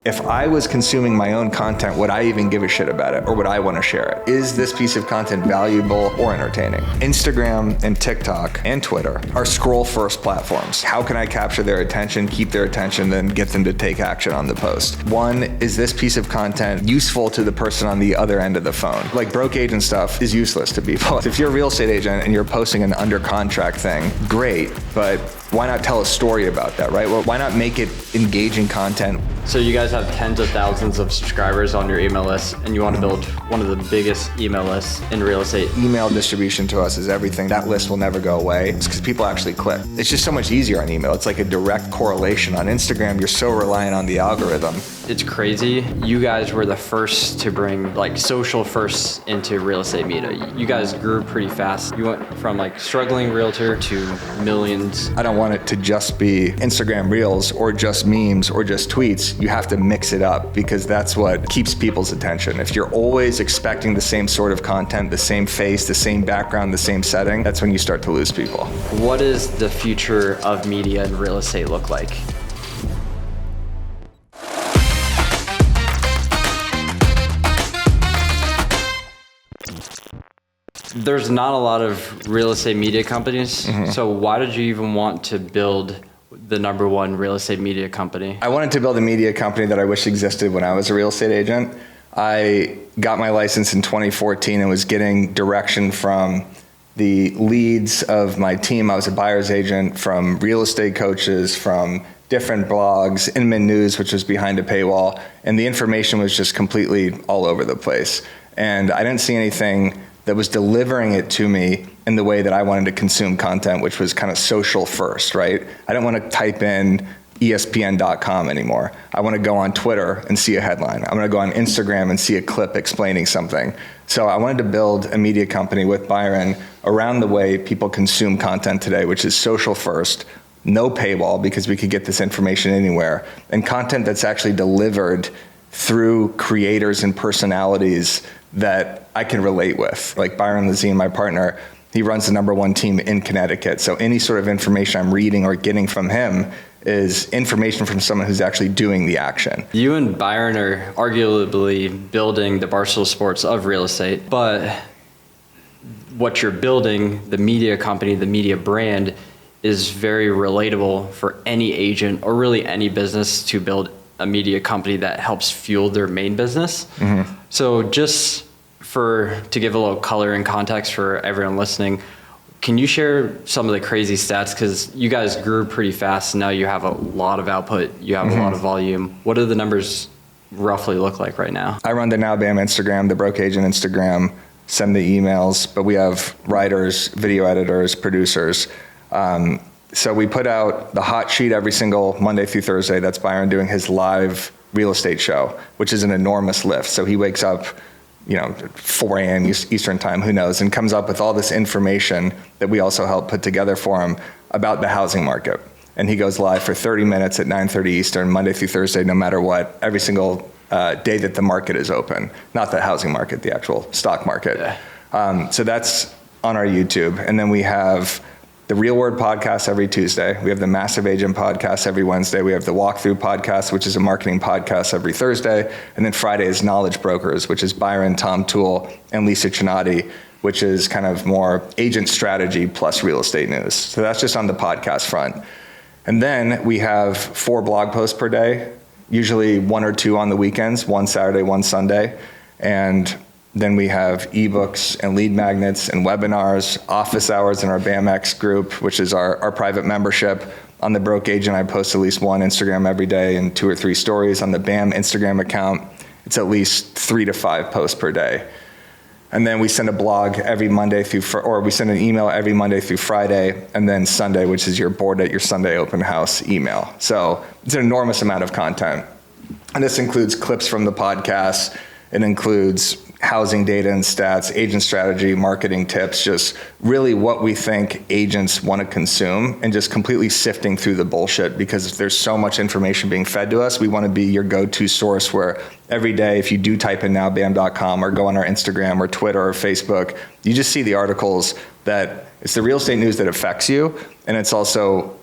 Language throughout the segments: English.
If I was consuming my own content, would I even give a shit about it, or would I want to share it? Is this piece of content valuable or entertaining? Instagram and TikTok and Twitter are scroll first platforms. How can I capture their attention, keep their attention, then get them to take action on the post? One, is this piece of content useful to the person on the other end of the phone? Like broke agent stuff is useless to people. If you're a real estate agent and you're posting an under contract thing, great, but why not tell a story about that, right? Well, why not make it engaging content? So you guys have tens of thousands of subscribers on your email list, and you want to build one of the biggest email lists in real estate. Email distribution to us is everything. That list will never go away. It's because people actually click. It's just so much easier on email. It's like a direct correlation. On Instagram, you're so reliant on the algorithm. It's crazy. You guys were the first to bring like social first into real estate media. You guys grew pretty fast. You went from like struggling realtor to millions. I don't want it to just be Instagram Reels or just memes or just tweets. You have to mix it up because that's what keeps people's attention. If you're always expecting the same sort of content, the same face, the same background, the same setting, that's when you start to lose people. What does the future of media and real estate look like? There's not a lot of real estate media companies. So why did you even want to build the #1 real estate media company? I wanted to build a media company that I wish existed when I was a real estate agent. I got my license in 2014 and was getting direction from the leads of my team. I was a buyer's agent, from real estate coaches, from different blogs, Inman News, which was behind a paywall, and the information was just completely all over the place. And I didn't see anything that was delivering it to me in the way that I wanted to consume content, which was kind of social first, right? I didn't want to type in ESPN.com anymore. I want to go on Twitter and see a headline. I'm going to go on Instagram and see a clip explaining something. So I wanted to build a media company with Byron around the way people consume content today, which is social first, no paywall because we could get this information anywhere, and content that's actually delivered through creators and personalities that I can relate with. Like Byron Lazine, my partner, he runs the #1 team in Connecticut. So any sort of information I'm reading or getting from him is information from someone who's actually doing the action. You and Byron are arguably building the Barstool Sports of real estate, but what you're building, the media company, the media brand, is very relatable for any agent or really any business to build a media company that helps fuel their main business. So just to give a little color and context for everyone listening, can you share some of the crazy stats? Because you guys grew pretty fast and now you have a lot of output, you have a lot of volume. What do the numbers roughly look like right now? I run the Now Bam Instagram, the Broke Agent Instagram, send the emails, but we have writers, video editors, producers. So we put out the hot sheet every single Monday through Thursday. That's Byron doing his live real estate show, which is an enormous lift. So he wakes up, 4 a.m. Eastern time, who knows, and comes up with all this information that we also help put together for him about the housing market. And he goes live for 30 minutes at 9:30 Eastern, Monday through Thursday, no matter what, every single day that the market is open. Not the housing market, the actual stock market. Yeah. So that's on our YouTube. And then we have the Real Word podcast every Tuesday. We have the Massive Agent podcast every Wednesday. We have the Walkthrough podcast, which is a marketing podcast, every Thursday. And then Friday is Knowledge Brokers, which is Byron, Tom Toole, and Lisa Chinati, which is kind of more agent strategy plus real estate news. So that's just on the podcast front. And then we have 4 blog posts per day, usually 1 or 2 on the weekends, 1 Saturday, 1 Sunday. And then we have ebooks and lead magnets and webinars, office hours in our BAMX group, which is our private membership. On the Broke Agent, I post at least 1 Instagram every day and 2 or 3 stories. On the BAM Instagram account, it's at least 3 to 5 posts per day. And then we send a blog every Monday or we send an email every Monday through Friday, and then Sunday, which is your board at your Sunday open house email. So it's an enormous amount of content. And this includes clips from the podcast. It includes housing data and stats, agent strategy, marketing tips, just really what we think agents want to consume, and just completely sifting through the bullshit, because there's so much information being fed to us. We want to be your go-to source where every day, if you do type in nowbam.com or go on our Instagram or Twitter or Facebook, you just see the articles that it's the real estate news that affects you, and it's also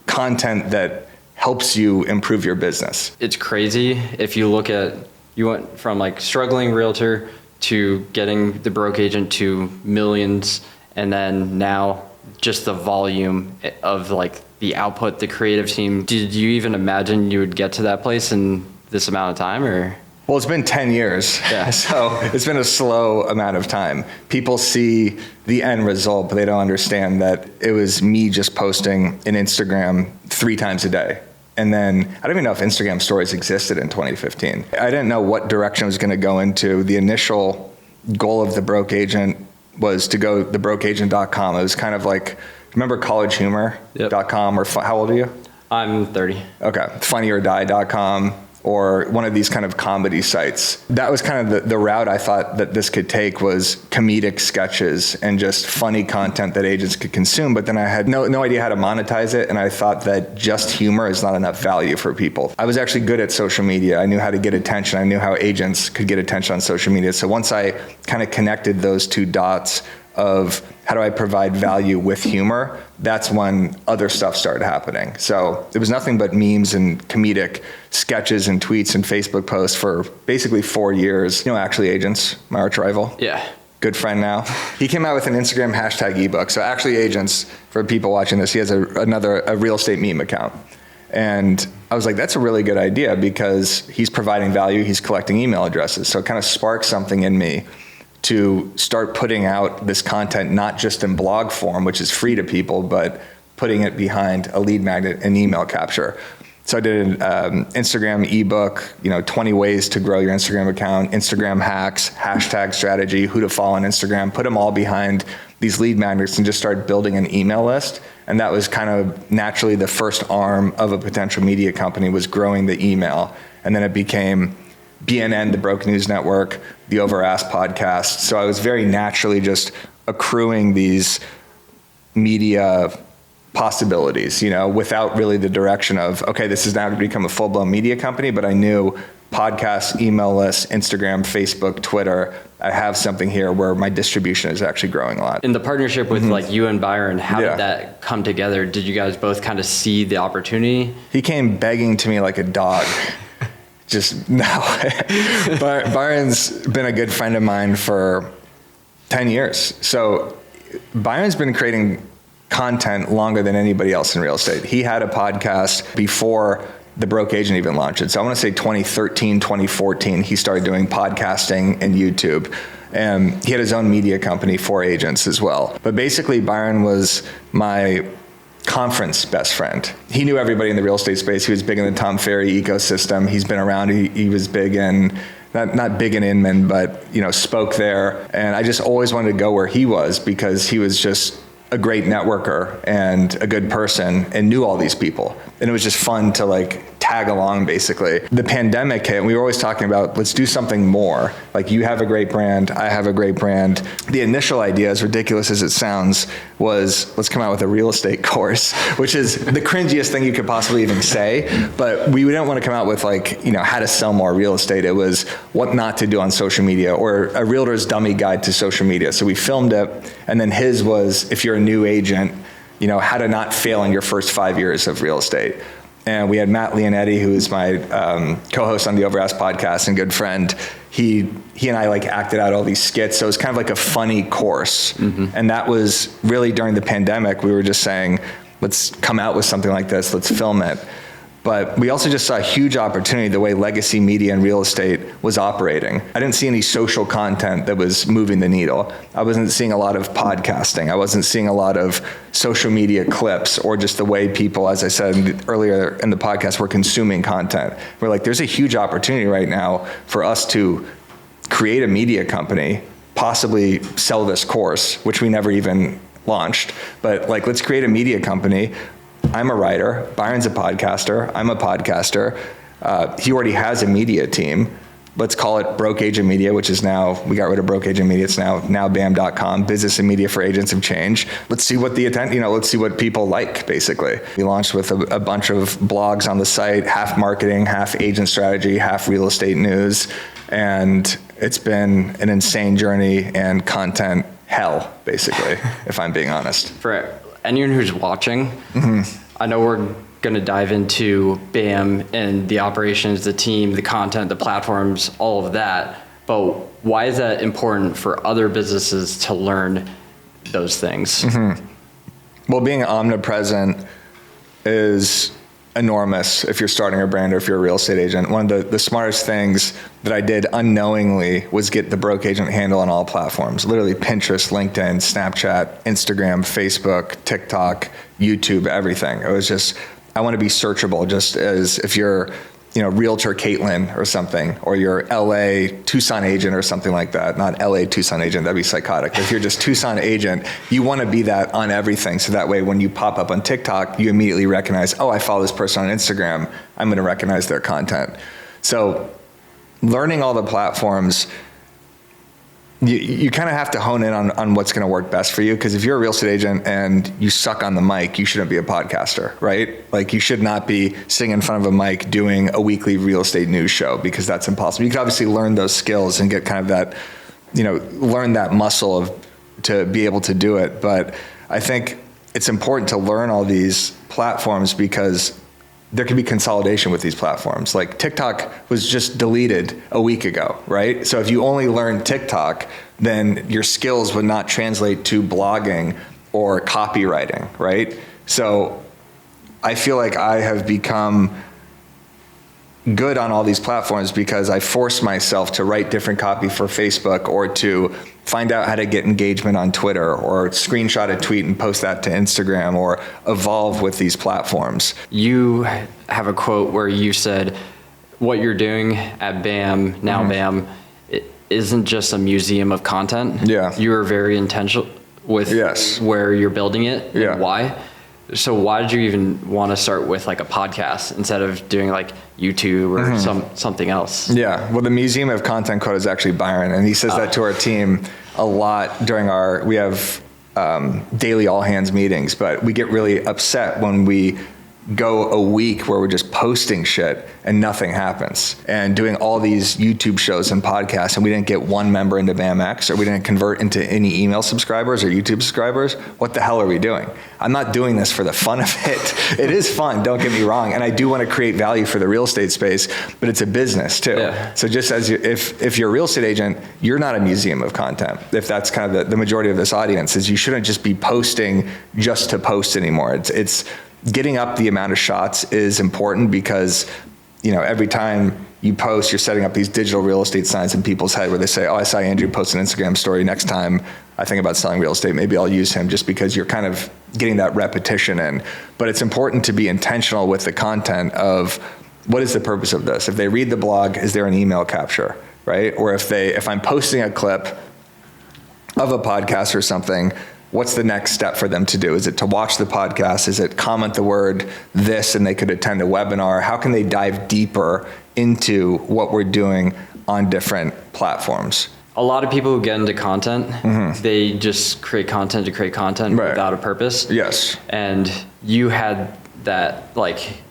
content that helps you improve your business. It's crazy. If you look at, you went from like struggling realtor to getting the broke agent to millions, and then now just the volume of like the output, the creative team. Did you even imagine you would get to that place in this amount of time, or? Well, it's been 10 years, Yeah. so it's been a slow amount of time. People see the end result, but they don't understand that it was me just posting an Instagram 3 times a day. And then I don't even know if Instagram stories existed in 2015. I didn't know what direction I was going to go into. The initial goal of The Broke Agent was to go thebrokeagent.com. It was kind of like, remember collegehumor.com, or how old are you? I'm 30. Okay, funnyordie.com, or one of these kind of comedy sites. That was kind of the route I thought that this could take, was comedic sketches and just funny content that agents could consume. But then I had no idea how to monetize it, and I thought that just humor is not enough value for people. I was actually good at social media. I knew how to get attention. I knew how agents could get attention on social media. So once I kind of connected those 2 dots of how do I provide value with humor, that's when other stuff started happening. So it was nothing but memes and comedic sketches and tweets and Facebook posts for basically 4 years. You know, Actually Agents, my arch rival. Yeah. Good friend now. He came out with an Instagram hashtag ebook. So Actually Agents, for people watching this, he has a real estate meme account. And I was like, that's a really good idea, because he's providing value, he's collecting email addresses. So it kind of sparked something in me to start putting out this content, not just in blog form, which is free to people, but putting it behind a lead magnet and email capture. So I did an Instagram ebook, 20 ways to grow your Instagram account, Instagram hacks, hashtag strategy, who to follow on Instagram, put them all behind these lead magnets and just start building an email list. And that was kind of naturally the first arm of a potential media company, was growing the email. And then it became BNN, the Broke News Network, the Over Ask podcast. So I was very naturally just accruing these media possibilities, without really the direction of, okay, this is now going to become a full-blown media company. But I knew podcasts, email lists, Instagram, Facebook, Twitter, I have something here where my distribution is actually growing a lot. In the partnership with like you and Byron, how did that come together? Did you guys both kind of see the opportunity? He came begging to me like a dog. Just no. Byron's been a good friend of mine for 10 years. So Byron's been creating content longer than anybody else in real estate. He had a podcast before The Broke Agent even launched. So I want to say 2013, 2014, he started doing podcasting and YouTube. And he had his own media company for agents as well. But basically, Byron was my conference best friend. He knew everybody in the real estate space. He was big in the Tom Ferry ecosystem. He's been around. He was big in, not big in Inman, but spoke there. And I just always wanted to go where he was, because he was just a great networker and a good person and knew all these people. And it was just fun to tag along, basically. The pandemic hit, and we were always talking about, let's do something more. Like, you have a great brand, I have a great brand. The initial idea, as ridiculous as it sounds, was let's come out with a real estate course, which is the cringiest thing you could possibly even say. But we didn't want to come out with how to sell more real estate. It was what not to do on social media, or a realtor's dummy guide to social media. So we filmed it, and then his was, if you're a new agent, how to not fail in your first 5 years of real estate. And we had Matt Leonetti, who is my co-host on the Over Ask podcast and good friend. He and I acted out all these skits. So it was kind of like a funny course. Mm-hmm. And that was really during the pandemic. We were just saying, let's come out with something like this. Let's film it. But we also just saw a huge opportunity the way legacy media and real estate was operating. I didn't see any social content that was moving the needle. I wasn't seeing a lot of podcasting. I wasn't seeing a lot of social media clips, or just the way people, as I said earlier in the podcast, were consuming content. We're like, there's a huge opportunity right now for us to create a media company, possibly sell this course, which we never even launched. But let's create a media company. I'm a writer, Byron's a podcaster, I'm a podcaster. He already has a media team. Let's call it Broke Agent Media, which is now, we got rid of Broke Agent Media, it's now bam.com, business and media for agents of change. Let's see what let's see what people like, basically. We launched with a bunch of blogs on the site, half marketing, half agent strategy, half real estate news. And it's been an insane journey and content hell, basically, if I'm being honest. For anyone who's watching, I know we're going to dive into BAM and the operations, the team, the content, the platforms, all of that. But why is that important for other businesses to learn those things? Well, being omnipresent is enormous if you're starting a brand or if you're a real estate agent. One of the smartest things that I did unknowingly was get the broke agent handle on all platforms, literally Pinterest, LinkedIn, Snapchat, Instagram, Facebook, TikTok, YouTube, everything. It was just, I want to be searchable, just as if you're, Realtor Caitlin or something, or you're LA Tucson agent or something like that. Not LA Tucson agent, that'd be psychotic. But if you're just Tucson agent, you want to be that on everything. So that way, when you pop up on TikTok, you immediately recognize, oh, I follow this person on Instagram. I'm going to recognize their content. So learning all the platforms, you kind of have to hone in on what's going to work best for you. Because if you're a real estate agent and you suck on the mic, you shouldn't be a podcaster, right? Like, you should not be sitting in front of a mic doing a weekly real estate news show, because that's impossible. You can obviously learn those skills and get kind of that, learn that muscle to be able to do it. But I think it's important to learn all these platforms, because there could be consolidation with these platforms. Like, TikTok was just deleted a week ago, right? So if you only learn TikTok, then your skills would not translate to blogging or copywriting, right? So I feel like I have become good on all these platforms because I force myself to write different copy for Facebook, or to find out how to get engagement on Twitter, or screenshot a tweet and post that to Instagram, or evolve with these platforms. You have a quote where you said, what you're doing at BAM, now BAM, it isn't just a museum of content. Yeah. You are very intentional with where you're building it and why. So why did you even want to start with like a podcast instead of doing like YouTube or something else? Yeah, well, the museum of content quote is actually Byron, and he says that to our team a lot during we have daily all hands meetings, but we get really upset when we go a week where we're just posting shit and nothing happens, and doing all these YouTube shows and podcasts, and we didn't get one member into BAMX, or we didn't convert into any email subscribers or YouTube subscribers. What the hell are we doing? I'm not doing this for the fun of it. It is fun, don't get me wrong, and I do want to create value for the real estate space, but it's a business too. Yeah. So just as if you're a real estate agent, you're not a museum of content. If that's kind of the majority of this audience, is you shouldn't just be posting just to post anymore. It's getting up the amount of shots is important, because every time you post, you're setting up these digital real estate signs in people's head where they say, oh, I saw Andrew post an Instagram story. Next time I think about selling real estate, maybe I'll use him, just because you're kind of getting that repetition in. But it's important to be intentional with the content of, what is the purpose of this? If they read the blog, is there an email capture, right? Or if I'm posting a clip of a podcast or something, what's the next step for them to do? Is it to watch the podcast? Is it comment the word this and they could attend a webinar? How can they dive deeper into what we're doing on different platforms? A lot of people who get into content, they just create content to create content without a purpose. Yes. And you had that, like,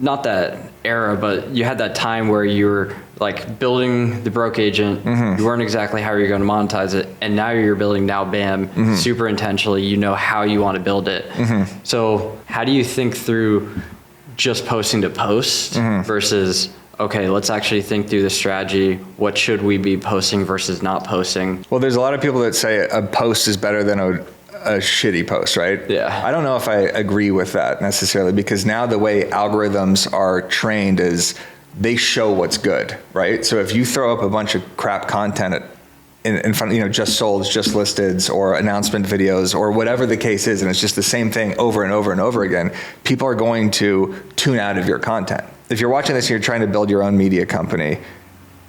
not that era, but you had that time where you were like building the broke agent. You weren't exactly how you're going to monetize it. And now you're building Now BAM super intentionally. You know how you want to build it. So how do you think through just posting to post versus, okay, let's actually think through the strategy. What should we be posting versus not posting? Well, there's a lot of people that say a post is better than a shitty post, right? Yeah. I don't know if I agree with that necessarily, because now the way algorithms are trained is they show what's good, right? So if you throw up a bunch of crap content in front of, just solds, just listeds, or announcement videos, or whatever the case is, and it's just the same thing over and over and over again, people are going to tune out of your content. If you're watching this and you're trying to build your own media company,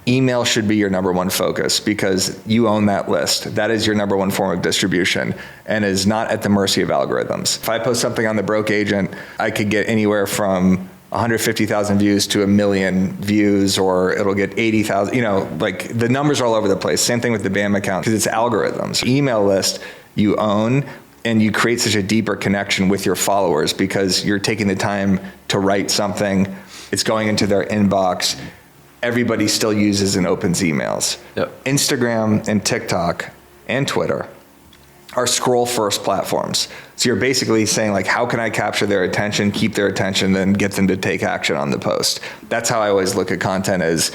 email should be your number one focus, because you own that list. That is your number one form of distribution, and is not at the mercy of algorithms. If I post something on the broke agent, I could get anywhere from 150,000 views to 1 million views, or it'll get 80,000, like the numbers are all over the place. Same thing with the BAM account, because it's algorithms. Email list you own, and you create such a deeper connection with your followers, because you're taking the time to write something, it's going into their inbox. Everybody still uses and opens emails. Yep. Instagram and TikTok and Twitter are scroll first platforms. So you're basically saying like, how can I capture their attention, keep their attention, then get them to take action on the post? That's how I always look at content as,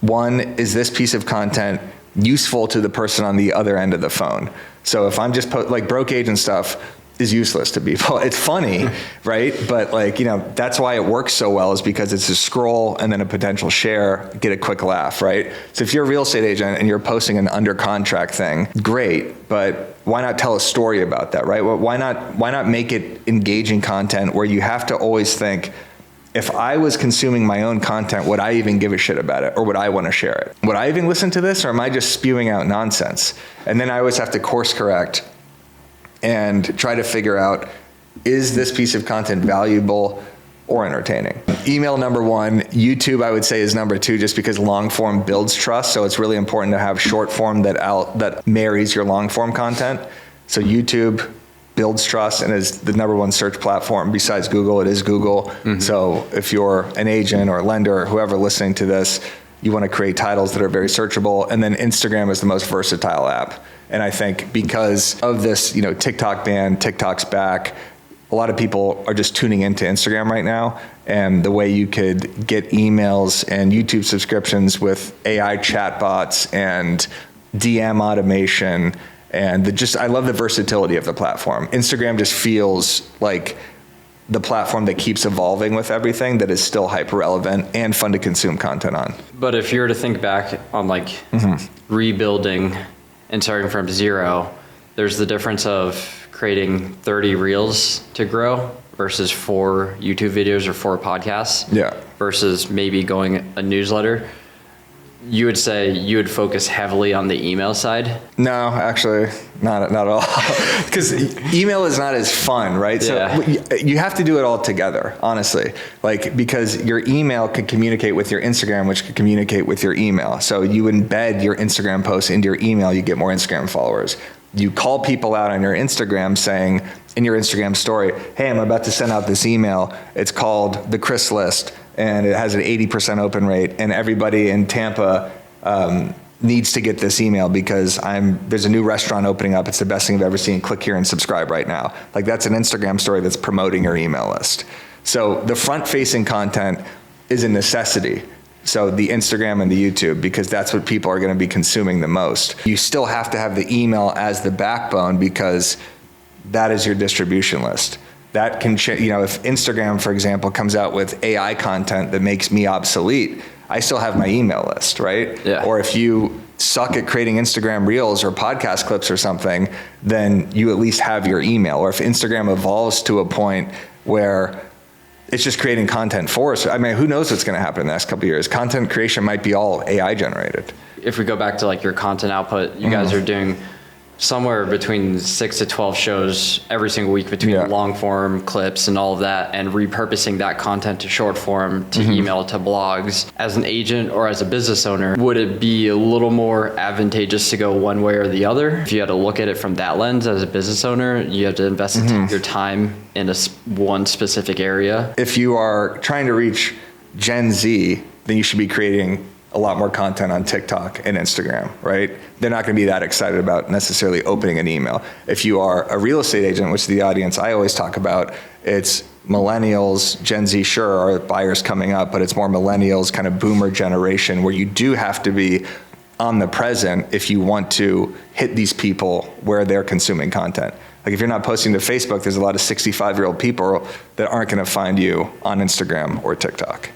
one, is this piece of content useful to the person on the other end of the phone? So if I'm just like broke agent stuff is useless to people. It's funny, right? But like, that's why it works so well, is because it's a scroll and then a potential share, get a quick laugh, right? So if you're a real estate agent and you're posting an under contract thing, great, but why not tell a story about that, right? Why not make it engaging content where you have to always think, if I was consuming my own content, would I even give a shit about it, or would I want to share it? Would I even listen to this, or am I just spewing out nonsense? And then I always have to course correct and try to figure out, is this piece of content valuable or entertaining? Email number one, YouTube I would say is number two, just because long form builds trust. So it's really important to have short form that marries your long form content. So YouTube builds trust and is the number one search platform besides Google. It is Google. Mm-hmm. So if you're an agent or a lender or whoever listening to this, you want to create titles that are very searchable. And then Instagram is the most versatile app. And I think because of this, TikTok ban, TikTok's back, a lot of people are just tuning into Instagram right now. And the way you could get emails and YouTube subscriptions with AI chatbots and DM automation, and I love the versatility of the platform. Instagram just feels like the platform that keeps evolving with everything, that is still hyper relevant and fun to consume content on. But if you were to think back on rebuilding and starting from zero, there's the difference of creating 30 reels to grow versus 4 YouTube videos or 4 podcasts. Yeah. Versus maybe going a newsletter. You would say you would focus heavily on the email side? No, actually, not at all. Because email is not as fun, right? Yeah. So you have to do it all together, honestly. Because your email could communicate with your Instagram, which could communicate with your email. So you embed your Instagram post into your email, you get more Instagram followers. You call people out on your Instagram saying, in your Instagram story, hey, I'm about to send out this email. It's called the Chris List, and it has an 80% open rate, and everybody in Tampa needs to get this email because there's a new restaurant opening up. It's the best thing I've ever seen. Click here and subscribe right now. That's an Instagram story that's promoting your email list. So the front-facing content is a necessity. So the Instagram and the YouTube, because that's what people are going to be consuming the most. You still have to have the email as the backbone because that is your distribution list. That can change. If Instagram, for example, comes out with AI content that makes me obsolete, I still have my email list, right? Yeah. Or if you suck at creating Instagram reels or podcast clips or something, then you at least have your email. Or if Instagram evolves to a point where it's just creating content for us, who knows what's going to happen in the next couple of years? Content creation might be all AI generated. If we go back to your content output, you guys are doing somewhere between 6 to 12 shows every single week between long form clips and all of that, and repurposing that content to short form, to email, to blogs. As an agent or as a business owner, would it be a little more advantageous to go one way or the other? If you had to look at it from that lens as a business owner, you have to invest your time in one specific area. If you are trying to reach Gen Z, then you should be creating a lot more content on TikTok and Instagram, right? They're not going to be that excited about necessarily opening an email. If you are a real estate agent, which is the audience I always talk about, it's millennials, Gen Z, sure, are buyers coming up, but it's more millennials, kind of boomer generation, where you do have to be on the present if you want to hit these people where they're consuming content. If you're not posting to Facebook, there's a lot of 65-year-old people that aren't going to find you on Instagram or TikTok.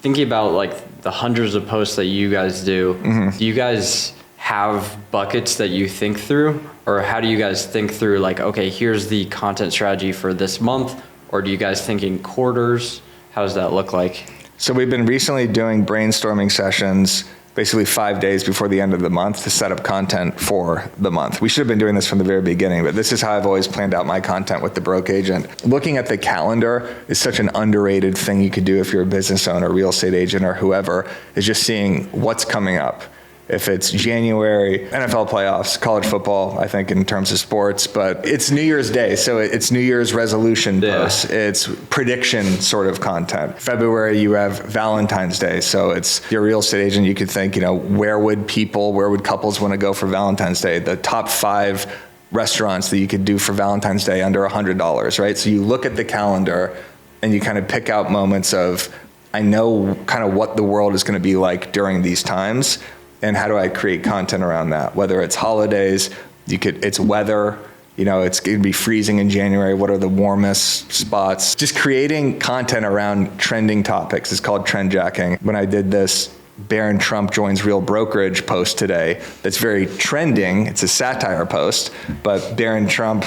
Thinking about the hundreds of posts that you guys do, do you guys have buckets that you think through? Or how do you guys think through okay, here's the content strategy for this month? Or do you guys think in quarters? How does that look like? So we've been recently doing brainstorming sessions basically 5 days before the end of the month to set up content for the month. We should have been doing this from the very beginning, but this is how I've always planned out my content with the broke agent. Looking at the calendar is such an underrated thing you could do if you're a business owner, real estate agent, or whoever, is just seeing what's coming up. If it's January, NFL playoffs, college football, I think in terms of sports, but it's New Year's Day, so it's New Year's resolution posts. It's prediction sort of content. February, you have Valentine's Day, so it's your real estate agent. You could think, where would couples want to go for Valentine's Day? The top 5 restaurants that you could do for Valentine's Day under $100, right? So you look at the calendar and you kind of pick out moments of, I know kind of what the world is going to be like during these times, and how do I create content around that? Whether it's holidays, it's weather, it's going to be freezing in January. What are the warmest spots? Just creating content around trending topics is called trend jacking. When I did this Barron Trump joins Real Brokerage post today, that's very trending. It's a satire post, but Barron Trump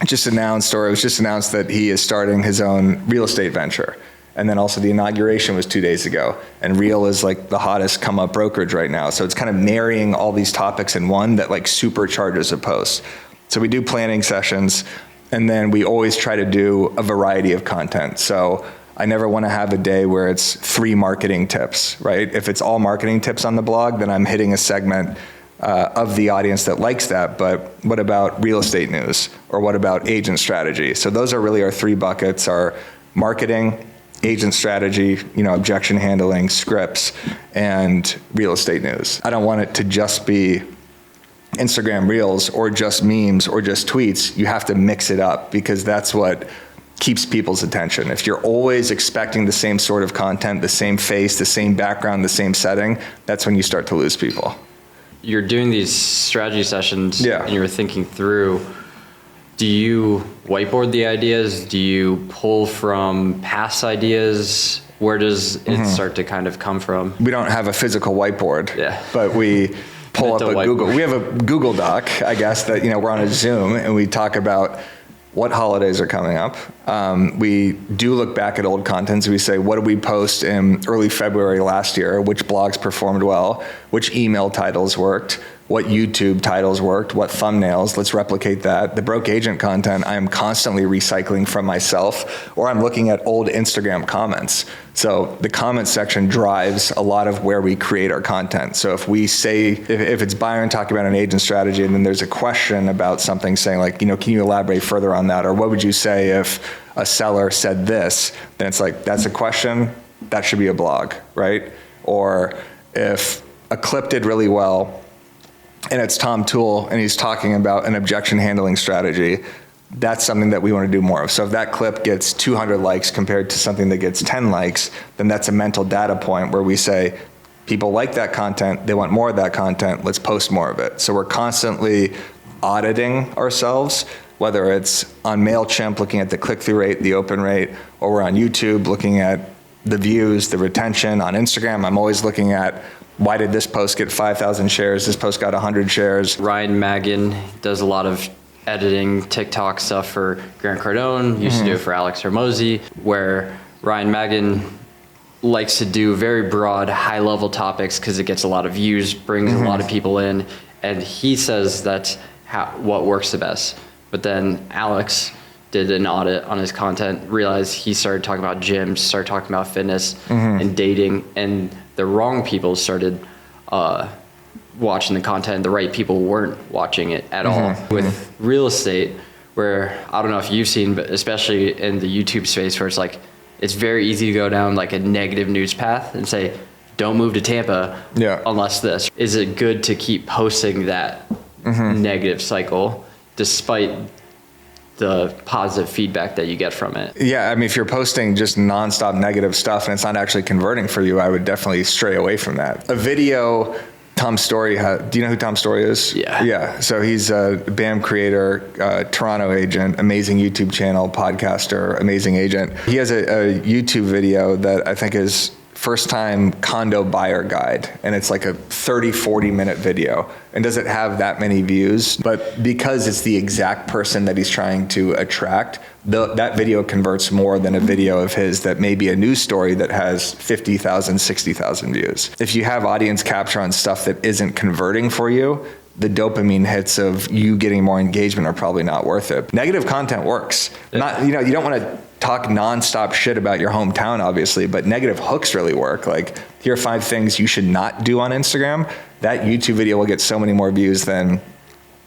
it was just announced that he is starting his own real estate venture. And then also the inauguration was 2 days ago. And Real is like the hottest come up brokerage right now. So it's kind of marrying all these topics in one that like supercharges a post. So we do planning sessions, and then we always try to do a variety of content. So I never want to have a day where it's 3 marketing tips, right? If it's all marketing tips on the blog, then I'm hitting a segment of the audience that likes that. But what about real estate news? Or what about agent strategy? So those are really our 3 buckets: are marketing, agent strategy, objection handling, scripts, and real estate news. I don't want it to just be Instagram Reels or just memes or just tweets. You have to mix it up, because that's what keeps people's attention. If you're always expecting the same sort of content, the same face, the same background, the same setting, that's when you start to lose people. You're doing these strategy sessions, Yeah. and you're thinking through, do you whiteboard the ideas? Do you pull from past ideas? Where does it start to kind of come from? We don't have a physical whiteboard, but we pull up a Mental Google. whiteboard. We have a Google Doc, I guess, that we're on a Zoom, and we talk about what holidays are coming up. We do look back at old content. So we say, what did we post in early February last year? Which blogs performed well? Which email titles worked? What YouTube titles worked? What thumbnails? Let's replicate that. The broke agent content, I am constantly recycling from myself, or I'm looking at old Instagram comments. So the comment section drives a lot of where we create our content. So if we say, if it's Byron talking about an agent strategy, and then there's a question about something saying like, can you elaborate further on that? Or what would you say if a seller said this? Then it's like, that's a question, that should be a blog, right? Or if a clip did really well, and it's Tom Toole, and he's talking about an objection handling strategy, that's something that we want to do more of. So if that clip gets 200 likes compared to something that gets 10 likes, then that's a mental data point where we say, people like that content, they want more of that content, let's post more of it. So we're constantly auditing ourselves, whether it's on MailChimp, looking at the click-through rate, the open rate, or we're on YouTube looking at the views, the retention. On Instagram, I'm always looking at, why did this post get 5,000 shares? This post got 100 shares. Ryan Magin does a lot of editing TikTok stuff for Grant Cardone, used to do it for Alex Hormozy, where Ryan Magin likes to do very broad, high-level topics because it gets a lot of views, brings a lot of people in, and he says that's what works the best. But then Alex did an audit on his content, realized he started talking about gyms, started talking about fitness and dating, and the wrong people started watching the content. The right people weren't watching it at all. With real estate, where I don't know if you've seen, but especially in the YouTube space, where it's like, it's very easy to go down like a negative news path and say, don't move to Tampa unless this. Is it good to keep posting that negative cycle despite the positive feedback that you get from it? Yeah, I mean, if you're posting just nonstop negative stuff and it's not actually converting for you, I would definitely stray away from that. A video, Tom Storey, do you know who Tom Storey is? Yeah. Yeah, so he's a BAM creator, Toronto agent, amazing YouTube channel, podcaster, amazing agent. He has a YouTube video that I think is first time condo buyer guide, and it's like a 30-40 minute video, and doesn't have that many views, but because it's the exact person that he's trying to attract, that video converts more than a video of his that may be a news story that has 50,000, 60,000 views. If you have audience capture on stuff that isn't converting for you, the dopamine hits of you getting more engagement are probably not worth it. Negative content works. You don't want to talk nonstop shit about your hometown, obviously, but negative hooks really work. Like, here are 5 things you should not do on Instagram. That YouTube video will get so many more views than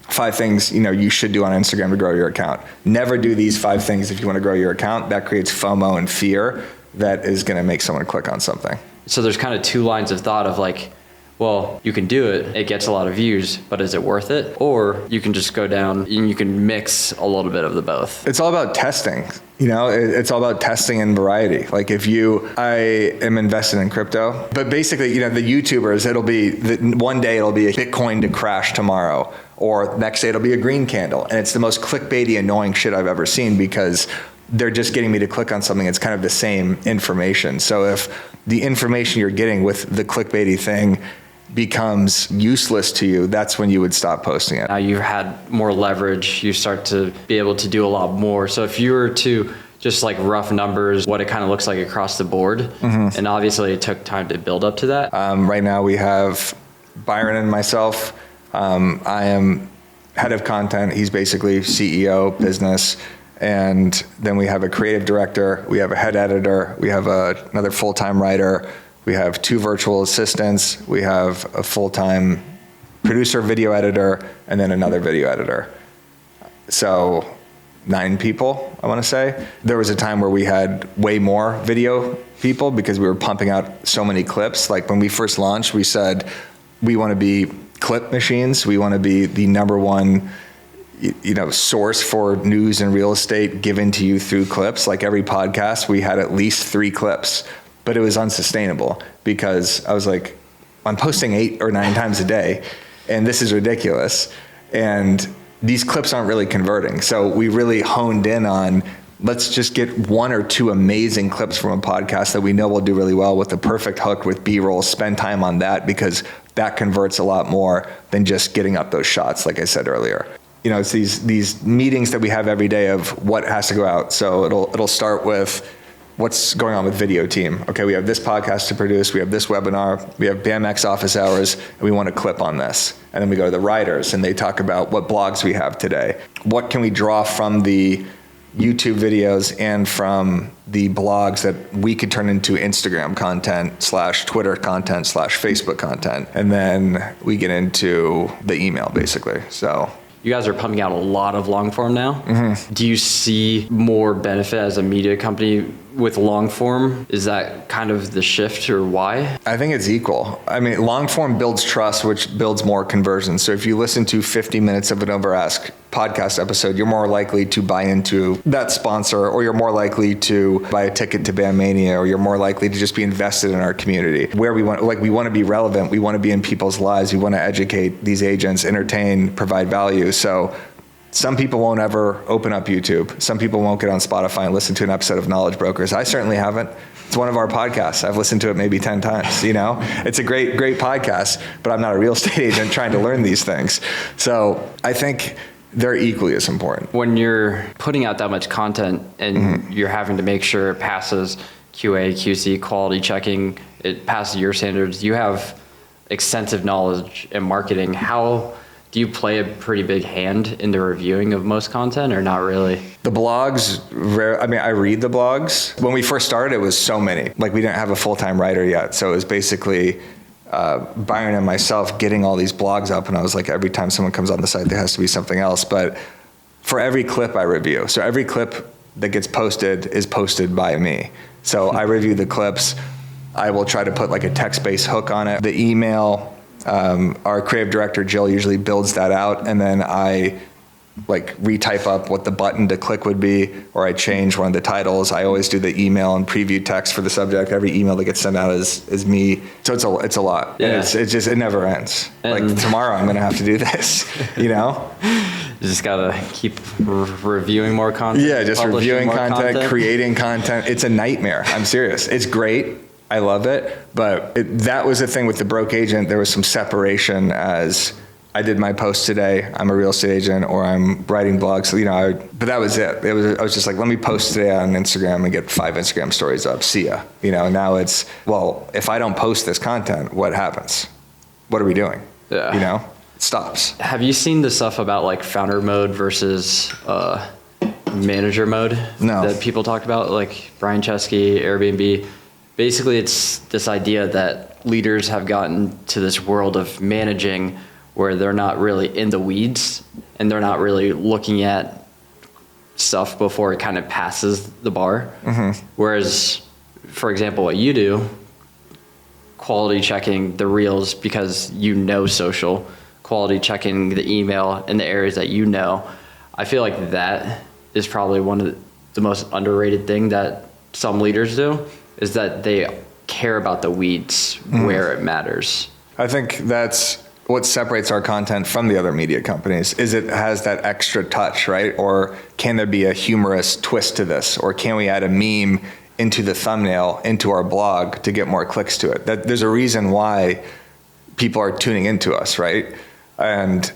5 things you should do on Instagram to grow your account. Never do these 5 things if you want to grow your account. That creates FOMO and fear that is going to make someone click on something. So there's kind of 2 lines of thought of like, Well, you can do it. It gets a lot of views, but is it worth it? Or you can just go down and you can mix a little bit of the both. It's all about testing. It's all about testing and variety. Like I am invested in crypto, but basically, the YouTubers, one day it'll be a Bitcoin to crash tomorrow, or next day it'll be a green candle. And it's the most clickbaity, annoying shit I've ever seen, because they're just getting me to click on something. It's kind of the same information. So if the information you're getting with the clickbaity thing becomes useless to you, that's when you would stop posting it. Now you've had more leverage, you start to be able to do a lot more. So if you were to just like rough numbers, what it kind of looks like across the board, and obviously it took time to build up to that. Right now we have Byron and myself. I am head of content. He's basically CEO, business. And then we have a creative director, we have a head editor, we have another full-time writer, we have 2 virtual assistants, we have a full-time producer, video editor, and then another video editor. So 9 people, I want to say. There was a time where we had way more video people because we were pumping out so many clips. Like when we first launched, we said, we want to be clip machines. We want to be the number one source for news and real estate given to you through clips. Like every podcast, we had at least 3 clips, but it was unsustainable because I was like, I'm posting 8 or 9 times a day, and this is ridiculous. And these clips aren't really converting. So we really honed in on, let's just get 1 or 2 amazing clips from a podcast that we know will do really well with the perfect hook with B-roll, spend time on that, because that converts a lot more than just getting up those shots, like I said earlier. It's these meetings that we have every day of what has to go out. So it'll start with what's going on with video team. Okay, we have this podcast to produce, we have this webinar, we have BAMX office hours, and we want to clip on this. And then we go to the writers, and they talk about what blogs we have today. What can we draw from the YouTube videos and from the blogs that we could turn into Instagram content / Twitter content / Facebook content. And then we get into the email, basically. So you guys are pumping out a lot of long form now. Do you see more benefit as a media company with long form? Is that kind of the shift, or why? I think it's equal. I mean, long form builds trust, which builds more conversions. So if you listen to 50 minutes of an Over Ask podcast episode, you're more likely to buy into that sponsor, or you're more likely to buy a ticket to Bandmania, or you're more likely to just be invested in our community. Where we want to be relevant, we want to be in people's lives, we want to educate these agents, entertain, provide value. So some people won't ever open up YouTube. Some people won't get on Spotify and listen to an episode of Knowledge Brokers. I certainly haven't. It's one of our podcasts. I've listened to it maybe 10 times, It's a great podcast, but I'm not a real estate agent trying to learn these things. So I think they're equally as important. When you're putting out that much content and you're having to make sure it passes QA, QC, quality checking, it passes your standards, you have extensive knowledge in marketing. How do you play a pretty big hand in the reviewing of most content, or not really? The blogs, I read the blogs. When we first started, it was so many. Like, we didn't have a full-time writer yet. So it was basically Byron and myself getting all these blogs up. And I was like, every time someone comes on the site, there has to be something else. But for every clip I review, so every clip that gets posted is posted by me. So I review the clips. I will try to put like a text-based hook on it. The email, our creative director, Jill, usually builds that out, and then I retype up what the button to click would be, or I change one of the titles. I always do the email and preview text for the subject. Every email that gets sent out is me. So it's a lot. Yeah. And it never ends. Like tomorrow I'm going to have to do this, You just got to keep reviewing more content. Yeah, just reviewing content, creating content. It's a nightmare. I'm serious. It's great. I love it. But that was the thing with the broke agent. There was some separation as I did my post today, I'm a real estate agent, or I'm writing blogs, but that was it. I was just like, let me post today on Instagram and get 5 Instagram stories up. See ya. Now it's, well, if I don't post this content, what happens? What are we doing? Yeah. It stops. Have you seen the stuff about founder mode versus manager mode? No. That people talk about, like Brian Chesky, Airbnb? Basically, it's this idea that leaders have gotten to this world of managing where they're not really in the weeds and they're not really looking at stuff before it kind of passes the bar. Whereas, for example, what you do, quality checking the reels because you know social, quality checking the email in the areas that you know. I feel like that is probably one of the most underrated thing that some leaders do, is that they care about the weeds where it matters. I think that's what separates our content from the other media companies, is it has that extra touch, right? Or can there be a humorous twist to this? Or can we add a meme into the thumbnail, into our blog to get more clicks to it? There's a reason why people are tuning into us, right? And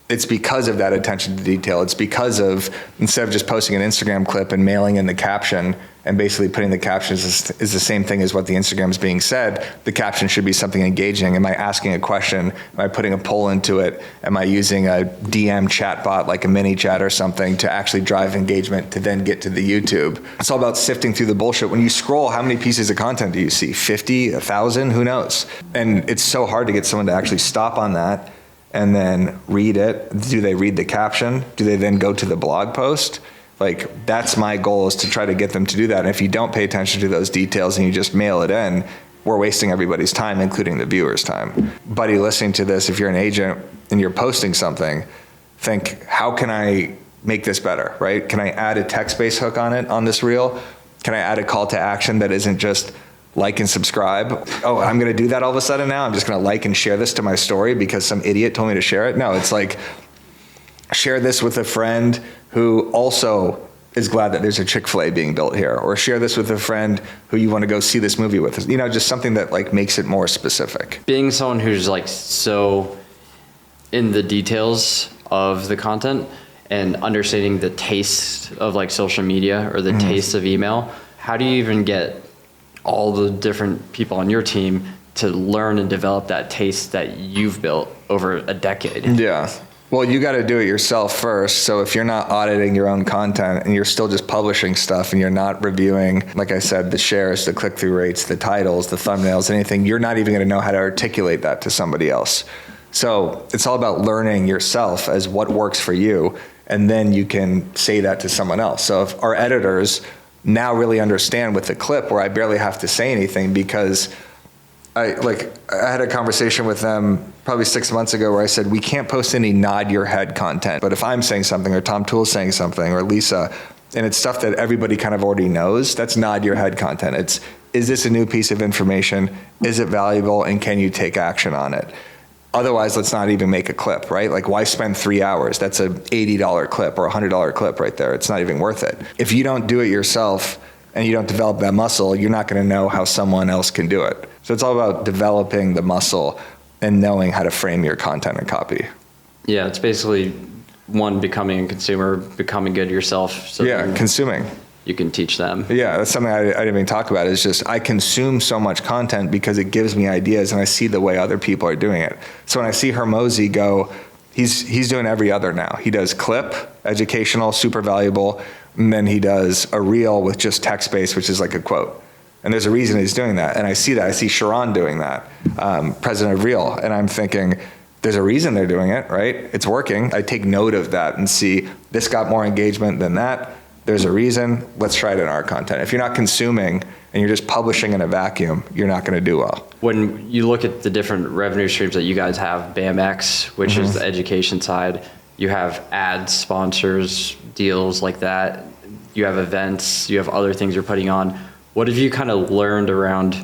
it's because of that attention to detail. It's because of, instead of just posting an Instagram clip and mailing in the caption and basically putting the captions is the same thing as what the Instagram is being said, the caption should be something engaging. Am I asking a question? Am I putting a poll into it? Am I using a DM chat bot like a mini chat or something to actually drive engagement to then get to the YouTube? It's all about sifting through the bullshit. When you scroll, how many pieces of content do you see? 50, 1,000, who knows? And it's so hard to get someone to actually stop on that and then read it. Do they read the caption? Do they then go to the blog post? Like, that's my goal, is to try to get them to do that. And if you don't pay attention to those details and you just mail it in, we're wasting everybody's time, including the viewer's time. Buddy, listening to this, if you're an agent and you're posting something, think, how can I make this better, right? Can I add a text-based hook on it, on this reel? Can I add a call to action that isn't just like and subscribe? Oh, I'm gonna do that all of a sudden now? I'm just gonna like and share this to my story because some idiot told me to share it? No, it's like, share this with a friend who also is glad that there's a Chick-fil-A being built here, or share this with a friend who you want to go see this movie with. You know, just something that like makes it more specific. Being someone who's like so in the details of the content and understanding the taste of like social media or the taste of email, how do you even get all the different people on your team to learn and develop that taste that you've built over a decade? Yeah. Well, you got to do it yourself first. So if you're not auditing your own content and you're still just publishing stuff and you're not reviewing, like I said, the shares, the click-through rates, the titles, the thumbnails, anything, you're not even going to know how to articulate that to somebody else. So it's all about learning yourself as what works for you, and then you can say that to someone else. So if our editors now really understand with the clip where I barely have to say anything, because I had a conversation with them probably 6 months ago where I said, we can't post any nod your head content. But if I'm saying something, or Tom Toole's saying something, or Lisa, and it's stuff that everybody kind of already knows, that's nod your head content. It's, is this a new piece of information? Is it valuable? And can you take action on it? Otherwise, let's not even make a clip, right? Like, why spend 3 hours? That's a $80 clip or $100 clip right there. It's not even worth it. If you don't do it yourself and you don't develop that muscle, you're not going to know how someone else can do it. So it's all about developing the muscle and knowing how to frame your content and copy. Yeah, it's basically one, becoming a consumer, becoming good yourself. So yeah, consuming. You can teach them. Yeah, that's something I didn't even talk about. It's just, I consume so much content because it gives me ideas and I see the way other people are doing it. So when I see Hermosi go, he's doing every other now. He does clip, educational, super valuable, and then he does a reel with just text-based, which is like a quote. And there's a reason he's doing that. And I see that. I see Sharon doing that, president of Reel. And I'm thinking, there's a reason they're doing it, right? It's working. I take note of that and see, this got more engagement than that. There's a reason. Let's try it in our content. If you're not consuming and you're just publishing in a vacuum, you're not going to do well. When you look at the different revenue streams that you guys have, BAMX, which is the education side, you have ads, sponsors, deals like that. You have events, you have other things you're putting on. What have you kind of learned around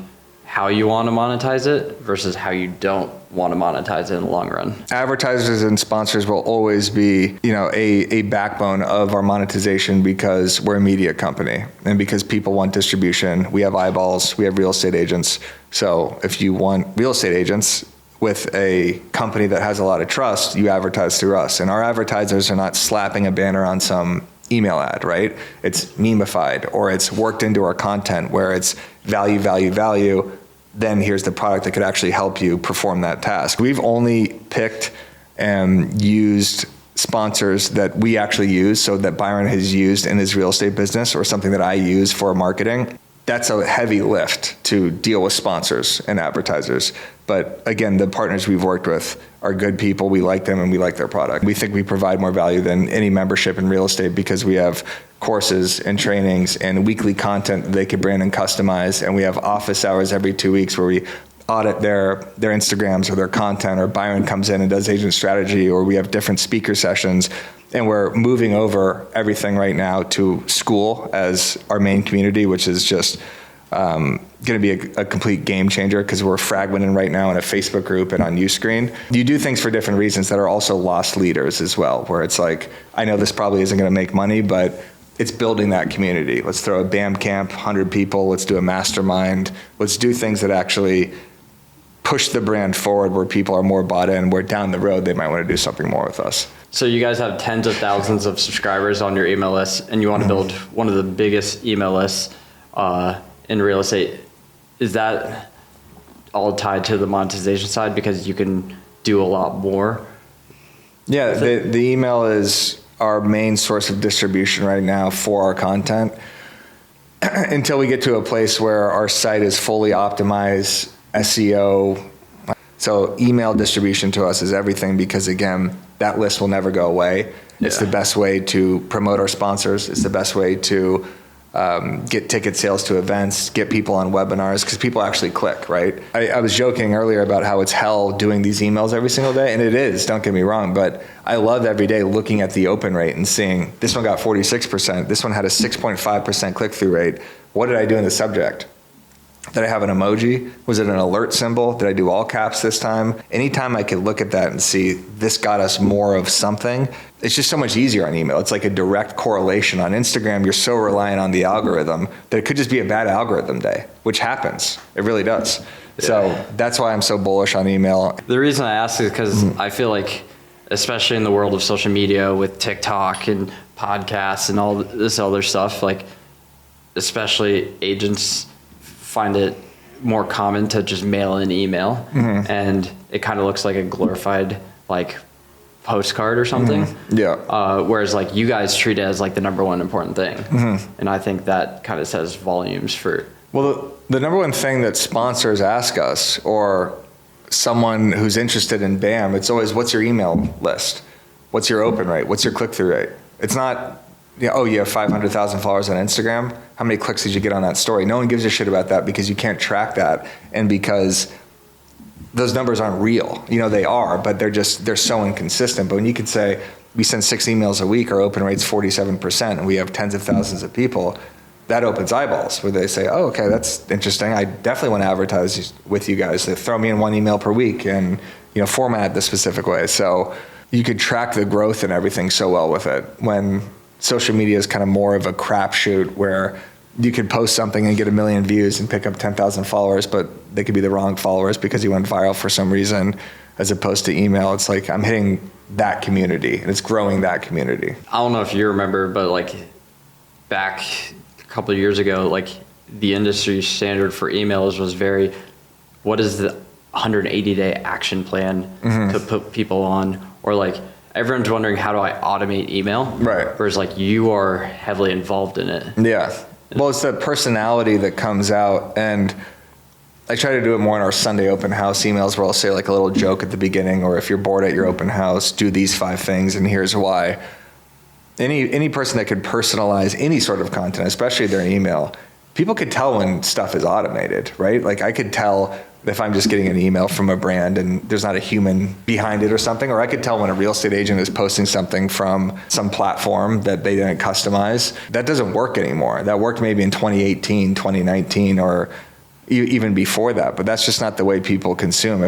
how you want to monetize it versus how you don't want to monetize it in the long run? Advertisers and sponsors will always be, a backbone of our monetization, because we're a media company and because people want distribution. We have eyeballs, we have real estate agents. So if you want real estate agents with a company that has a lot of trust, you advertise through us. And our advertisers are not slapping a banner on some email ad, right? It's memified, or it's worked into our content where it's value, value, value. Then here's the product that could actually help you perform that task. We've only picked and used sponsors that we actually use, so that Byron has used in his real estate business, or something that I use for marketing. That's a heavy lift to deal with sponsors and advertisers. But again, the partners we've worked with are good people. We like them and we like their product. We think we provide more value than any membership in real estate, because we have courses and trainings and weekly content that they can brand and customize. And we have office hours every 2 weeks where we audit their Instagrams or their content, or Byron comes in and does agent strategy, or we have different speaker sessions. And we're moving over everything right now to school as our main community, which is just going to be a complete game changer because we're fragmented right now in a Facebook group and on Uscreen. You do things for different reasons that are also lost leaders as well, where it's like, I know this probably isn't going to make money, but it's building that community. Let's throw a BAM camp, 100 people. Let's do a mastermind. Let's do things that actually push the brand forward, where people are more bought in, where down the road they might want to do something more with us. So you guys have tens of thousands of subscribers on your email list, and you want to build one of the biggest email lists in real estate. Is that all tied to the monetization side because you can do a lot more? Yeah, the email is our main source of distribution right now for our content until we get to a place where our site is fully optimized, SEO. So email distribution to us is everything because, again, that list will never go away. It's the best way to promote our sponsors. It's the best way to get ticket sales to events, get people on webinars, because people actually click, right? I was joking earlier about how it's hell doing these emails every single day, and it is, don't get me wrong, but I love every day looking at the open rate and seeing this one got 46%, this one had a 6.5% click-through rate. What did I do in the subject? Did I have an emoji? Was it an alert symbol? Did I do all caps this time? Anytime I could look at that and see this got us more of something, it's just so much easier on email. It's like a direct correlation. On Instagram, you're so reliant on the algorithm that it could just be a bad algorithm day, which happens. It really does. Yeah. So that's why I'm so bullish on email. The reason I ask is because I feel like, especially in the world of social media with TikTok and podcasts and all this other stuff, like especially agents find it more common to just mail an email, and it kind of looks like a glorified like postcard or something. Whereas like you guys treat it as like the number one important thing, and I think that kind of says volumes for. Well, the number one thing that sponsors ask us, or someone who's interested in BAM, it's always, what's your email list? What's your open rate? What's your click-through rate? It's not, oh, you have 500,000 followers on Instagram. How many clicks did you get on that story? No one gives a shit about that because you can't track that, and because those numbers aren't real. You know, they are, but they're so inconsistent. But when you could say, we send 6 emails a week, our open rate's 47%, and we have tens of thousands of people, that opens eyeballs where they say, oh, okay, that's interesting. I definitely want to advertise with you guys. They throw me in 1 email per week and, you know, format the specific way. So you could track the growth and everything so well with it. When social media is kind of more of a crapshoot where you could post something and get 1 million views and pick up 10,000 followers, but they could be the wrong followers because you went viral for some reason, as opposed to email. It's like I'm hitting that community and it's growing that community. I don't know if you remember, but like back a couple of years ago, like the industry standard for emails was very, what is the 180-day action plan to put people on? Or like everyone's wondering, how do I automate email? Right. Whereas like you are heavily involved in it. Yeah. Well, it's the personality that comes out, and I try to do it more in our Sunday open house emails where I'll say like a little joke at the beginning, or if you're bored at your open house, do these 5 things and here's why. Any person that could personalize any sort of content, especially their email, people could tell when stuff is automated, right? Like I could tell if I'm just getting an email from a brand and there's not a human behind it or something, or I could tell when a real estate agent is posting something from some platform that they didn't customize. That doesn't work anymore. That worked maybe in 2018, 2019, or even before that, but that's just not the way people consume.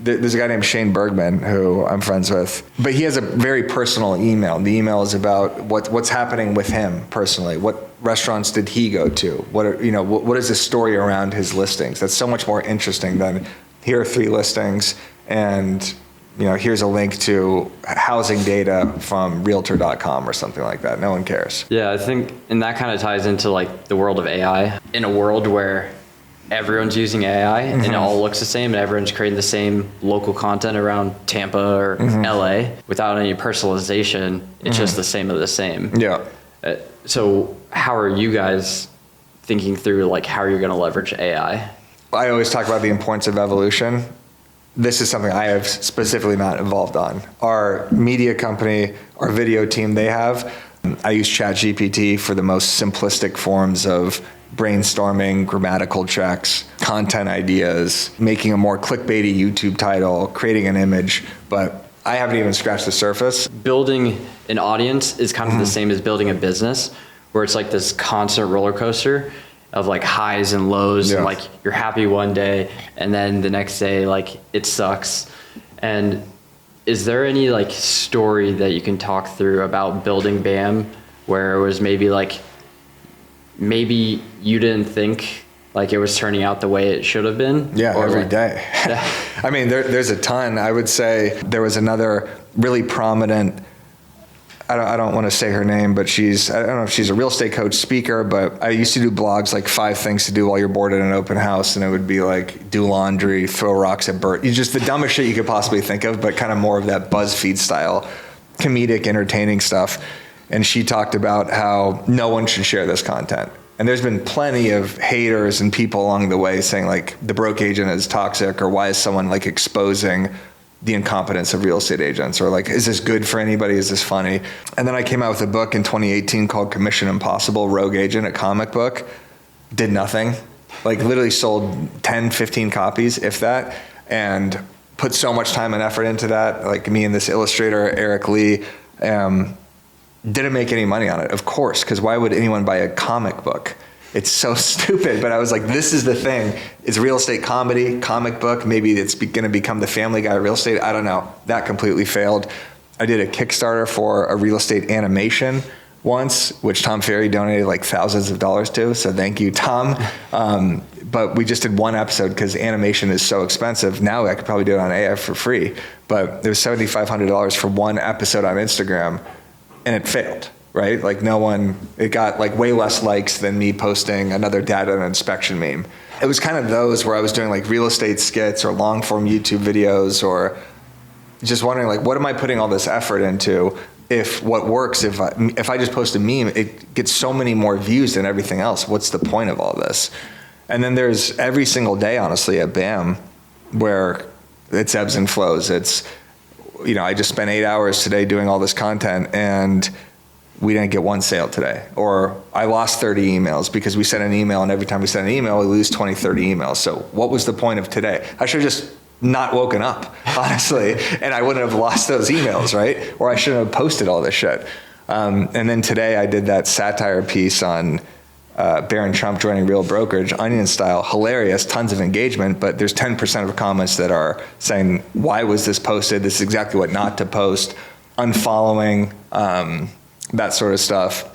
There's a guy named Shane Bergman who I'm friends with, but he has a very personal email. The email is about what's happening with him personally. What restaurants did he go to? What is the story around his listings? That's so much more interesting than here are 3 listings and here's a link to housing data from Realtor.com or something like that. No one cares. Yeah, I think, and that kind of ties into like the world of AI. In a world where everyone's using AI and it all looks the same and everyone's creating the same local content around Tampa or LA without any personalization, it's just the same of the same. Yeah. So how are you guys thinking through like how you're going to leverage AI? I always talk about the importance of evolution. This is something I have specifically not involved on. Our media company, our video team, I use ChatGPT for the most simplistic forms of brainstorming, grammatical checks, content ideas, making a more clickbaity YouTube title, creating an image, but I haven't even scratched the surface. Building an audience is kind of the same as building a business, where it's like this constant roller coaster of like highs and lows, and like you're happy one day and then the next day like it sucks. And is there any like story that you can talk through about building BAM where it was maybe you didn't think like it was turning out the way it should have been? Yeah, or every day. I mean, there's a ton. I would say there was another really prominent, I don't want to say her name, but I don't know if she's a real estate coach, speaker, but I used to do blogs like 5 things to do while you're bored at an open house. And it would be like do laundry, throw rocks at birds. Just the dumbest shit you could possibly think of, but kind of more of that BuzzFeed style, comedic, entertaining stuff. And she talked about how no one should share this content. And there's been plenty of haters and people along the way saying like the broke agent is toxic, or why is someone like exposing the incompetence of real estate agents, or like, is this good for anybody? Is this funny? And then I came out with a book in 2018 called Commission Impossible, Rogue Agent, a comic book. Did nothing, like literally sold 10, 15 copies, if that, and put so much time and effort into that. Like me and this illustrator, Eric Lee, didn't make any money on it, of course, because why would anyone buy a comic book? It's so stupid, but I was like, this is the thing. It's real estate comedy, comic book. Maybe it's going to become the Family Guy of real estate. I don't know. That completely failed. I did a Kickstarter for a real estate animation once, which Tom Ferry donated like thousands of dollars to. So thank you, Tom. But we just did one episode because animation is so expensive. Now I could probably do it on AF for free. But it was $7,500 for one episode on Instagram, and it failed. Right? Like it got like way less likes than me posting another data and inspection meme. It was kind of those where I was doing like real estate skits or long form YouTube videos, or just wondering like, what am I putting all this effort into? If what works, if I just post a meme, it gets so many more views than everything else. What's the point of all this? And then there's every single day, honestly, at BAM, where it's ebbs and flows. It's, I just spent 8 hours today doing all this content, and we didn't get one sale today. Or I lost 30 emails because we sent an email, and every time we send an email, we lose 20, 30 emails. So what was the point of today? I should have just not woken up, honestly, and I wouldn't have lost those emails, right? Or I shouldn't have posted all this shit. And then today I did that satire piece on Barron Trump joining Real Brokerage, Onion style, hilarious, tons of engagement, but there's 10% of comments that are saying, why was this posted? This is exactly what not to post, unfollowing, that sort of stuff.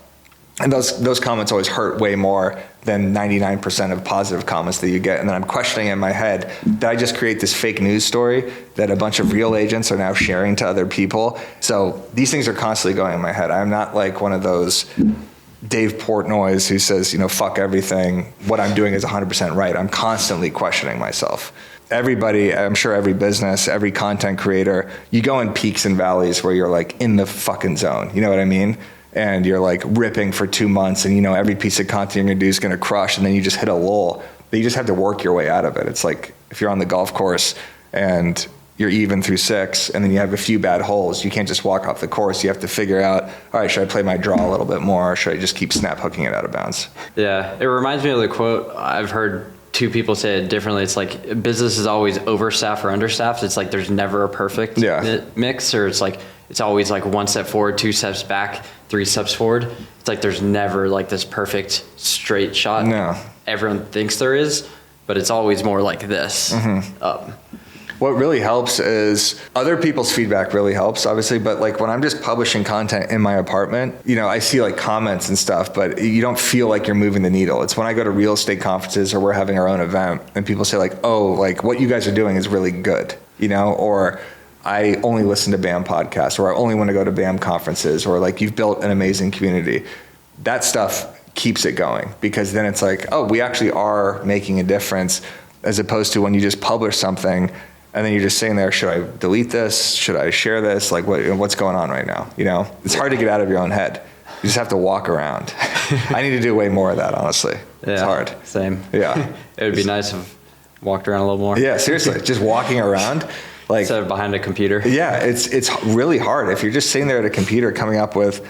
And those comments always hurt way more than 99% of positive comments that you get. And then I'm questioning in my head, did I just create this fake news story that a bunch of real agents are now sharing to other people? So these things are constantly going in my head. I'm not like one of those Dave Portnoy's who says, fuck everything. What I'm doing is 100% right. I'm constantly questioning myself. Everybody, I'm sure every business, every content creator, you go in peaks and valleys where you're like in the fucking zone. You know what I mean? And you're like ripping for 2 months, and every piece of content you're gonna do is gonna crush, and then you just hit a lull. But you just have to work your way out of it. It's like if you're on the golf course and you're even through 6, and then you have a few bad holes, you can't just walk off the course. You have to figure out, all right, should I play my draw a little bit more, or should I just keep snap hooking it out of bounds? Yeah, it reminds me of the quote I've heard 2 people say it differently. It's like business is always overstaffed or understaffed. It's like there's never a perfect mix, or it's like it's always like 1 step forward, 2 steps back, 3 steps forward. It's like there's never like this perfect straight shot. No. Everyone thinks there is, but it's always more like this. Mm-hmm. What really helps is other people's feedback really helps, obviously, but like when I'm just publishing content in my apartment, I see like comments and stuff, but you don't feel like you're moving the needle. It's when I go to real estate conferences or we're having our own event and people say like, oh, like what you guys are doing is really good, or I only listen to BAM podcasts, or I only want to go to BAM conferences, or like you've built an amazing community. That stuff keeps it going, because then it's like, oh, we actually are making a difference, as opposed to when you just publish something and then you're just sitting there, should I delete this? Should I share this? Like what's going on right now? It's hard to get out of your own head. You just have to walk around. I need to do way more of that, honestly. Yeah, it's hard. Same. Yeah. It would be nice if walked around a little more. Yeah, seriously, just walking around. Like, instead of behind a computer. Yeah, it's really hard. If you're just sitting there at a computer coming up with,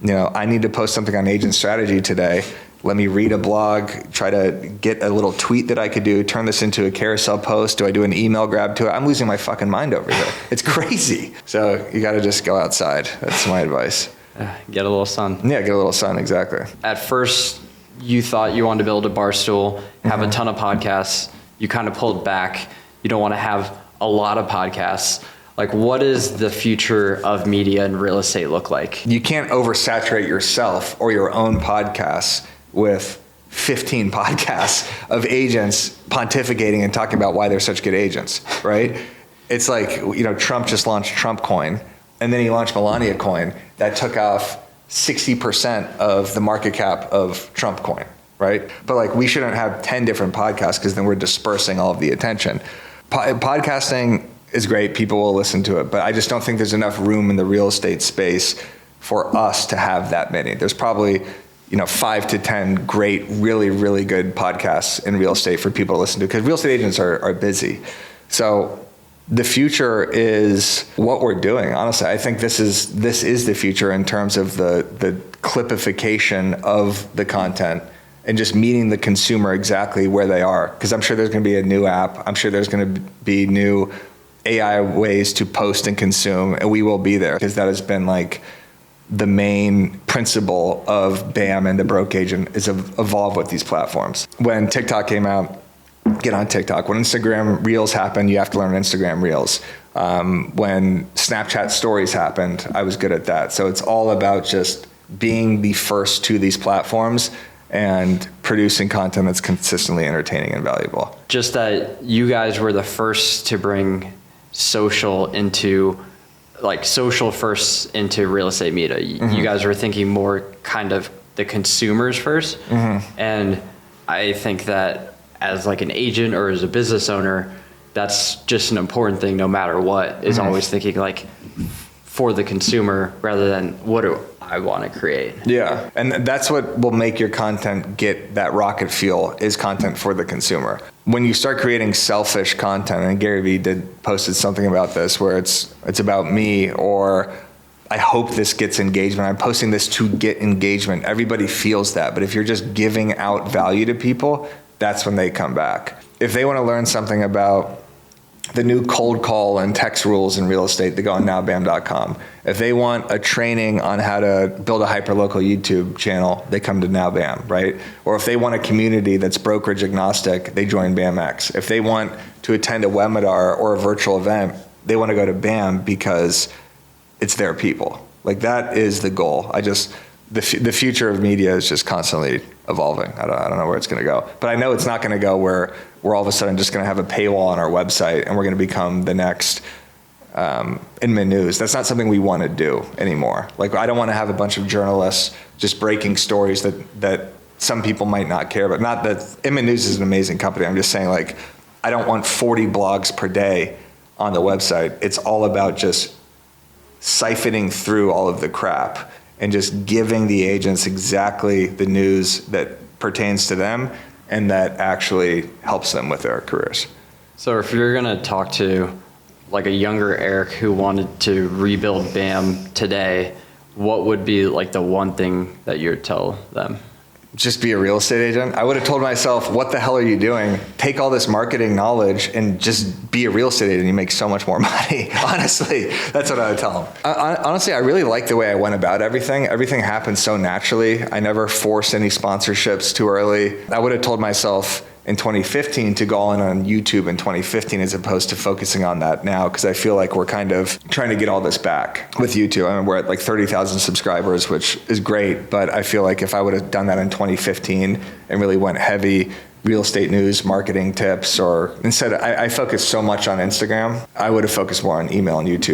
I need to post something on agent strategy today. let me read a blog, try to get a little tweet that I could do, turn this into a carousel post. Do I do an email grab to it? I'm losing my fucking mind over here. It's crazy. So you got to just go outside. That's my advice. Get a little sun. Yeah, get a little sun, exactly. At first, you thought you wanted to build a Barstool, have a ton of podcasts. You kind of pulled back. You don't want to have a lot of podcasts. Like, what does the future of media and real estate look like? You can't oversaturate yourself or your own podcasts with 15 podcasts of agents pontificating and talking about why they're such good agents, right? It's like, Trump just launched Trump coin, and then he launched Melania coin that took off 60% of the market cap of Trump coin, right? But like, we shouldn't have 10 different podcasts because then we're dispersing all of the attention. Podcasting is great. People will listen to it, but I just don't think there's enough room in the real estate space for us to have that many. There's probably, 5 to 10 great, really, really good podcasts in real estate for people to listen to, because real estate agents are busy. So the future is what we're doing. Honestly, I think this is the future in terms of the clipification of the content and just meeting the consumer exactly where they are. Because I'm sure there's going to be a new app. I'm sure there's going to be new AI ways to post and consume, and we will be there, because that has been like the main principle of BAM and the broke agent, is evolve with these platforms. When TikTok came out, get on TikTok. When Instagram Reels happened, you have to learn Instagram Reels. When Snapchat Stories happened, I was good at that. So it's all about just being the first to these platforms and producing content that's consistently entertaining and valuable. Just that you guys were the first to bring social first into real estate media. You guys were thinking more kind of the consumers first. And I think that as like an agent or as a business owner, that's just an important thing no matter what, is always thinking like for the consumer rather than what do I want to create. Yeah. And that's what will make your content get that rocket fuel, is content for the consumer. When you start creating selfish content, and Gary Vee posted something about this where it's about me, or I hope this gets engagement. I'm posting this to get engagement. Everybody feels that. But if you're just giving out value to people, that's when they come back. If they want to learn something about the new cold call and text rules in real estate, they go on nowbam.com. If they want a training on how to build a hyperlocal YouTube channel, they come to NowBam, right? Or if they want a community that's brokerage agnostic, they join BAMX. If they want to attend a webinar or a virtual event, they want to go to BAM because it's their people. Like, that is the goal. The future of media is just constantly evolving. I don't know where it's going to go, but I know it's not going to go where we're all of a sudden just going to have a paywall on our website and we're going to become the next Inman News. That's not something we want to do anymore. Like, I don't want to have a bunch of journalists just breaking stories that some people might not care about. Not that Inman News is an amazing company. I'm just saying, like, I don't want 40 blogs per day on the website. It's all about just siphoning through all of the crap and just giving the agents exactly the news that pertains to them and that actually helps them with their careers. So if you're going to talk to like a younger Eric who wanted to rebuild BAM today, what would be like the one thing that you would tell them? Just be a real estate agent. I would have told myself, what the hell are you doing? Take all this marketing knowledge and just be a real estate agent. You make so much more money. Honestly, that's what I would tell them. Honestly, I really like the way I went about everything. Everything happened so naturally. I never forced any sponsorships too early. I would have told myself in 2015 to go on YouTube in 2015 as opposed to focusing on that now, because I feel like we're kind of trying to get all this back with YouTube. I mean, we're at like 30,000 subscribers, which is great, but I feel like if I would have done that in 2015 and really went heavy real estate news, marketing tips, or instead I focused so much on Instagram, I would have focused more on email and YouTube.